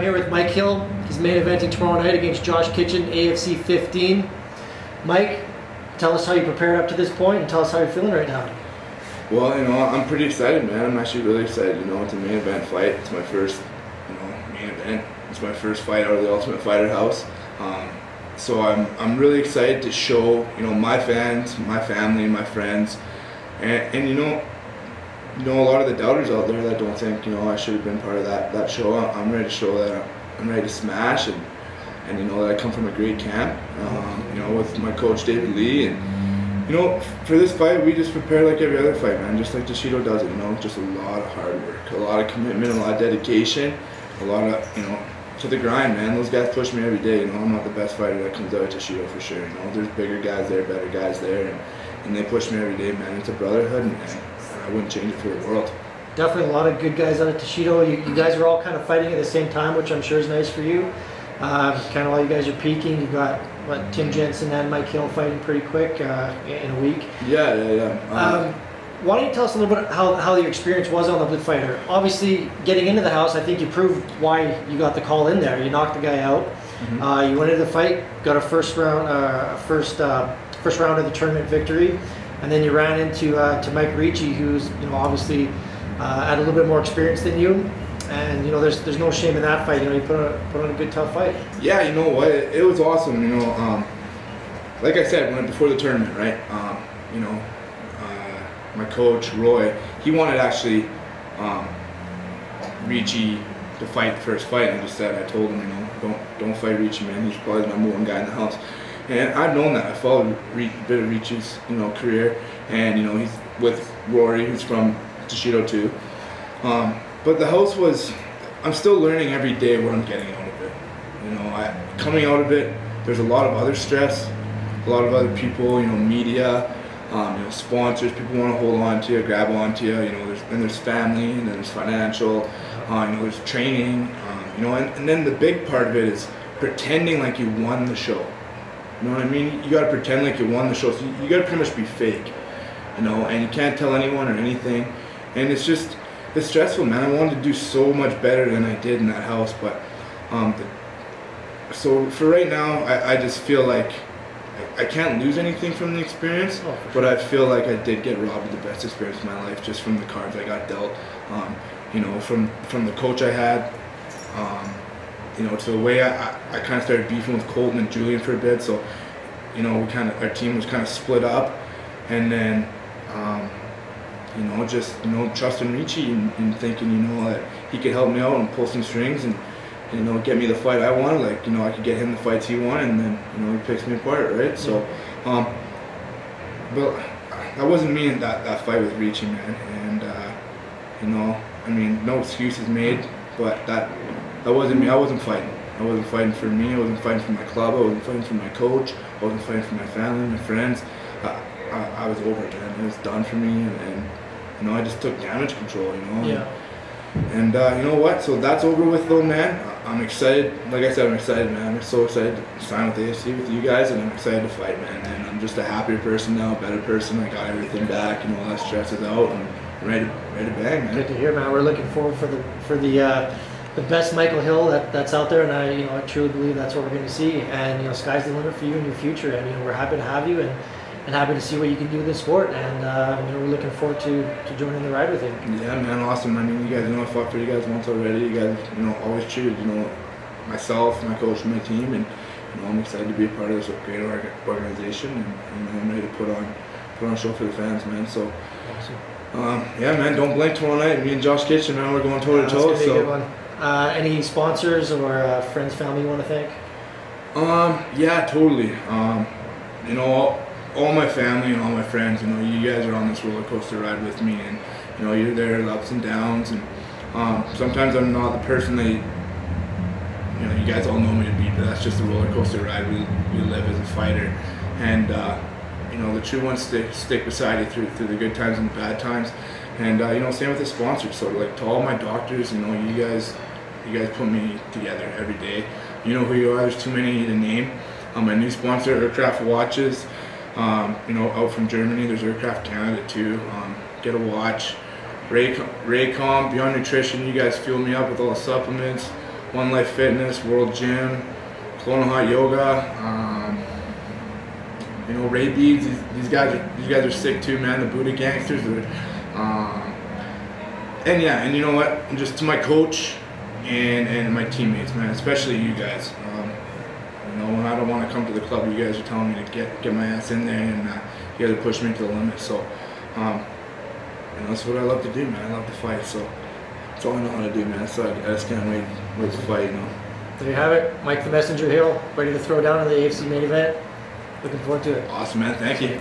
here with Mike Hill. He's main eventing tomorrow night against Josh Kitchen, AFC 15. Mike, tell us how you prepared up to this point and tell us how you're feeling right now. Well, I'm pretty excited, man. I'm actually really excited. It's a main event fight. It's my first, main event. It's my first fight out of the Ultimate Fighter house. So I'm really excited to show, my fans, my family, my friends, and a lot of the doubters out there that don't think, I should have been part of that show. I'm ready to show that I'm ready to smash, and that I come from a great camp, with my coach David Lee, and for this fight we just prepare like every other fight, man, just like Bushido does it. Just a lot of hard work, a lot of commitment, a lot of dedication, a lot of to the grind, man. Those guys push me every day. I'm not the best fighter that comes out of Bushido for sure. There's bigger guys there, better guys there, and they push me every day, man. It's a brotherhood, and I wouldn't change it for the world. Definitely a lot of good guys out at Bushido. You guys are all kind of fighting at the same time, which I'm sure is nice for you. Kind of while you guys are peaking, you've got Tim Jensen and Mike Hill fighting pretty quick in a week. Yeah. Why don't you tell us a little bit how your experience was on the Blitz Fighter? Obviously, getting into the house, I think you proved why you got the call in there. You knocked the guy out. Mm-hmm. You went into the fight, got a first round of the tournament victory, and then you ran into Mike Ricci, who's obviously had a little bit more experience than you. And there's no shame in that fight. You put on a good tough fight. Yeah, you know what? It was awesome. Like I said, before the tournament, right? My coach Roy, he wanted actually Ricci to fight the first fight, and I told him, don't fight Ricci, man. He's probably the #1 guy in the house. And I've known that. I followed a bit of Ricci's career, and he's with Rory, who's from Bushido too. But the house I'm still learning every day what I'm getting out of it. Coming out of it, there's a lot of other stress, a lot of other people, media, sponsors, people want to hold on to you, grab on to you, there's family, and then there's financial, there's training, and then the big part of it is pretending like you won the show. You know what I mean? You got to pretend like you won the show, so you got to pretty much be fake, and you can't tell anyone or anything, and it's stressful, man. I wanted to do so much better than I did in that house, but so for right now, I just feel like I can't lose anything from the experience, but I feel like I did get robbed of the best experience of my life just from the cards I got dealt. From the coach I had, to the way I kind of started beefing with Colton and Julian for a bit. So, our team was kind of split up, and then. Trusting Ricci and thinking, that he could help me out and pull some strings and, get me the fight I wanted. Like, I could get him the fights he wanted, and then, he picks me apart, right? So, but that wasn't me in that fight with Ricci, man. And, no excuses made, but that wasn't me. I wasn't fighting. I wasn't fighting for me. I wasn't fighting for my club. I wasn't fighting for my coach. I wasn't fighting for my family, my friends. I was over it, man. It was done for me, and I just took damage control, Yeah. And you know what? So that's over with, though, man. I'm excited. Like I said, I'm excited, man. I'm so excited to sign with AFC with you guys, and I'm excited to fight, man. And I'm just a happier person now, a better person. I got everything back, all that stress is out, and I'm ready to bang, man. Good to hear, man. We're looking forward for the best Michael Hill that's out there, and I truly believe that's what we're going to see. And sky's the limit for you in your future, and we're happy to have you and happy to see what you can do with this sport, and we're looking forward to joining the ride with you. Yeah, man, awesome. I mean, you guys I fought for you guys once already. You guys, always treated, myself, my coach, and my team, and I'm excited to be a part of this great organization, and I'm ready to put on a show for the fans, man. So, awesome. Yeah, man, don't blink tomorrow night. Me and Josh Kitchen, man, we're going toe to toe. That's gonna be a good one. Any sponsors or friends, family you want to thank? Yeah, totally. All my family and all my friends, you guys are on this roller coaster ride with me, and you're there, the ups and downs, and sometimes I'm not the person that you guys all know me to be, but that's just the roller coaster ride we live as a fighter, and the true ones stick beside you through the good times and the bad times, and same with the sponsors. So like to all my doctors, you guys put me together every day. You know who you are. There's too many to name. My new sponsor, Aircraft Watches. Out from Germany, there's Aircraft Canada too. Get a watch. Raycom, Beyond Nutrition, you guys fuel me up with all the supplements. One Life Fitness, World Gym, Kelowna Hot Yoga. You know, Ray Beads. These guys are sick too, man. The Buddha Gangsters. And yeah, and you know what? And just to my coach and my teammates, man, especially you guys. You know, when I don't want to come to the club, you guys are telling me to get my ass in there, and you guys are pushing me to the limit. So, you know, that's what I love to do, man. I love to fight. So that's all I know how to do, man. So I just can't wait to fight, you know. There you have it. Mike the Messenger Hill, ready to throw down in the AFC main event. Looking forward to it. Awesome, man. Thank you.